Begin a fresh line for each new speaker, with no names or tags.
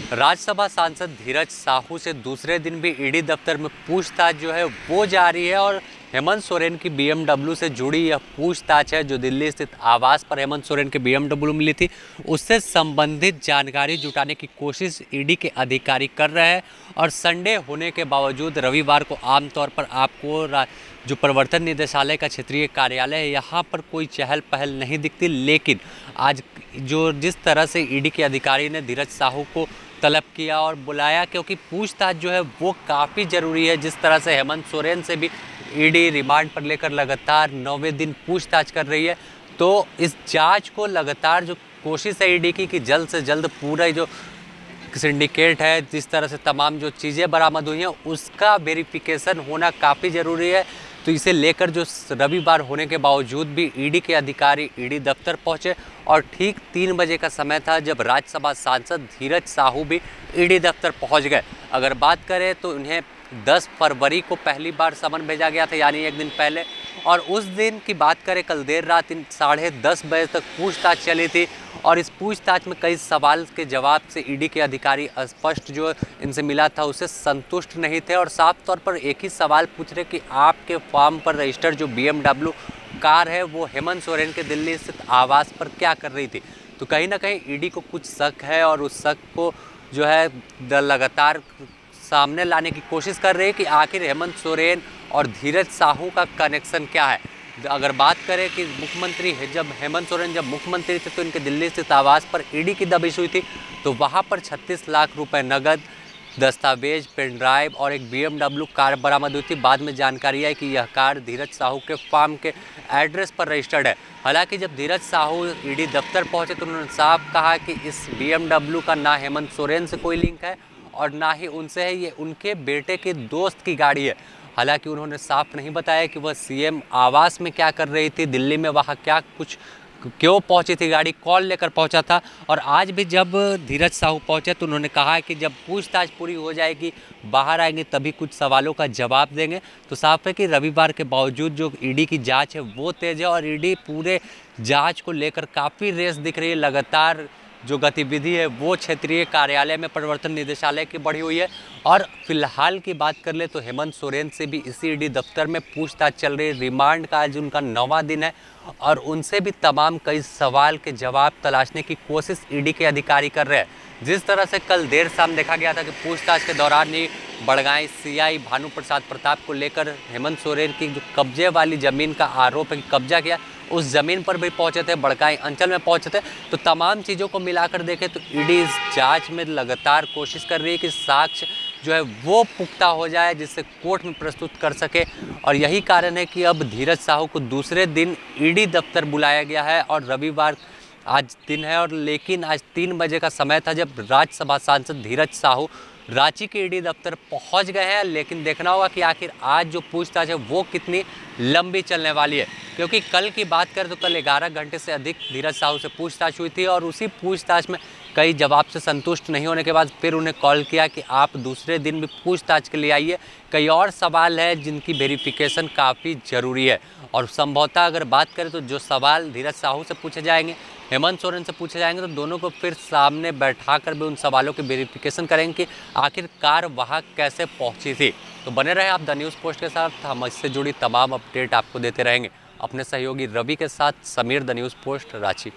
राज्यसभा सांसद धीरज साहू से दूसरे दिन भी ईडी दफ्तर में पूछताछ जो है वो जारी है और हेमंत सोरेन की बीएमडब्ल्यू से जुड़ी यह पूछताछ है जो दिल्ली स्थित आवास पर हेमंत सोरेन के बीएमडब्ल्यू मिली थी, उससे संबंधित जानकारी जुटाने की कोशिश ईडी के अधिकारी कर रहे हैं। और संडे होने के बावजूद रविवार को आमतौर पर आपको जो प्रवर्तन निदेशालय का क्षेत्रीय कार्यालय है यहाँ पर कोई चहल पहल नहीं दिखती, लेकिन आज जिस तरह से ईडी के अधिकारी ने धीरज साहू को तलब किया और बुलाया, क्योंकि पूछताछ जो है वो काफ़ी ज़रूरी है। जिस तरह से हेमंत सोरेन से भी ईडी रिमांड पर लेकर लगातार 9वें दिन पूछताछ कर रही है, तो इस जांच को लगातार जो कोशिश है ईडी की कि जल्द से जल्द पूरा जो सिंडिकेट है, जिस तरह से तमाम जो चीज़ें बरामद हुई हैं उसका वेरिफिकेशन होना काफ़ी ज़रूरी है। तो इसे लेकर जो रविवार होने के बावजूद भी ईडी के अधिकारी ईडी दफ्तर पहुंचे और ठीक 3 बजे का समय था जब राज्यसभा सांसद धीरज साहू भी ईडी दफ्तर पहुंच गए। अगर बात करें तो उन्हें 10 फरवरी को पहली बार समन भेजा गया था, यानी एक दिन पहले, और उस दिन की बात करें कल देर रात 10:30 बजे तक पूछताछ चली थी। और इस पूछताछ में कई सवाल के जवाब से ईडी के अधिकारी स्पष्ट जो इनसे मिला था उससे संतुष्ट नहीं थे और साफ तौर पर एक ही सवाल पूछ रहे कि आपके फॉर्म पर रजिस्टर्ड जो बीएमडब्ल्यू कार है वो हेमंत सोरेन के दिल्ली स्थित आवास पर क्या कर रही थी। तो कहीं ना कहीं ईडी को कुछ शक है और उस शक को जो है लगातार सामने लाने की कोशिश कर रही है कि आखिर हेमंत सोरेन और धीरज साहू का कनेक्शन क्या है। अगर बात करें कि मुख्यमंत्री जब हेमंत सोरेन जब मुख्यमंत्री थे तो इनके दिल्ली स्थित आवास पर ईडी की दबिश हुई थी, तो वहां पर 36 लाख रुपए नगद, दस्तावेज, पेन ड्राइव और एक बीएमडब्ल्यू कार बरामद हुई थी। बाद में जानकारी आई कि यह कार धीरज साहू के फार्म के एड्रेस पर रजिस्टर्ड है। हालांकि जब धीरज साहू ईडी दफ्तर पहुंचे तो उन्होंने साफ कहा कि इस बीएमडब्ल्यू का ना हेमंत सोरेन से कोई लिंक है और ना ही उनसे है, ये उनके बेटे के दोस्त की गाड़ी है। हालांकि उन्होंने साफ नहीं बताया कि वह सीएम आवास में क्या कर रही थी, दिल्ली में वहाँ क्या कुछ क्यों पहुंची थी गाड़ी, कॉल लेकर पहुंचा था। और आज भी जब धीरज साहू पहुंचे तो उन्होंने कहा कि जब पूछताछ पूरी हो जाएगी, बाहर आएंगे तभी कुछ सवालों का जवाब देंगे। तो साफ है कि रविवार के बावजूद जो ईडी की जांच है वो तेज है और ईडी पूरे जांच को लेकर काफ़ी रेस दिख रही है। लगातार जो गतिविधि है वो क्षेत्रीय कार्यालय में प्रवर्तन निदेशालय की बढ़ी हुई है। और फिलहाल की बात कर ले तो हेमंत सोरेन से भी इसी ईडी दफ्तर में पूछताछ चल रही है। रिमांड का आज उनका 9वां दिन है और उनसे भी तमाम कई सवाल के जवाब तलाशने की कोशिश ईडी के अधिकारी कर रहे हैं। जिस तरह से कल देर शाम देखा गया था कि पूछताछ के दौरान ही बड़गाई सीआई भानु प्रसाद प्रताप को लेकर हेमंत सोरेन की जो कब्जे वाली ज़मीन का आरोप है कि कब्जा किया, उस ज़मीन पर भी पहुंचे थे, बड़काई अंचल में पहुंचे थे। तो तमाम चीज़ों को मिलाकर देखें तो ईडी इस जांच में लगातार कोशिश कर रही है कि साक्ष्य जो है वो पुख्ता हो जाए जिससे कोर्ट में प्रस्तुत कर सके। और यही कारण है कि अब धीरज साहू को दूसरे दिन ईडी दफ्तर बुलाया गया है और रविवार आज दिन है और लेकिन आज 3 बजे का समय था जब राज्यसभा सांसद धीरज साहू रांची के ईडी दफ्तर पहुंच गए हैं। लेकिन देखना होगा कि आखिर आज जो पूछताछ है वो कितनी लंबी चलने वाली है, क्योंकि कल की बात करें तो कल 11 घंटे से अधिक धीरज साहू से पूछताछ हुई थी और उसी पूछताछ में कई जवाब से संतुष्ट नहीं होने के बाद फिर उन्हें कॉल किया कि आप दूसरे दिन भी पूछताछ के लिए आइए। कई और सवाल है जिनकी वेरिफिकेशन काफ़ी ज़रूरी है और संभवतः अगर बात करें तो जो सवाल धीरज साहू से पूछे जाएंगे, हेमंत सोरेन से पूछे जाएंगे, तो दोनों को फिर सामने बैठा कर भी उन सवालों की वेरिफिकेशन करेंगे कि आखिरकार वहाँ कैसे पहुँची थी। तो बने रहे आप द न्यूज़ पोस्ट के साथ, हम इससे जुड़ी तमाम अपडेट आपको देते रहेंगे। अपने सहयोगी रवि के साथ Sameer, the news post, Ranchi.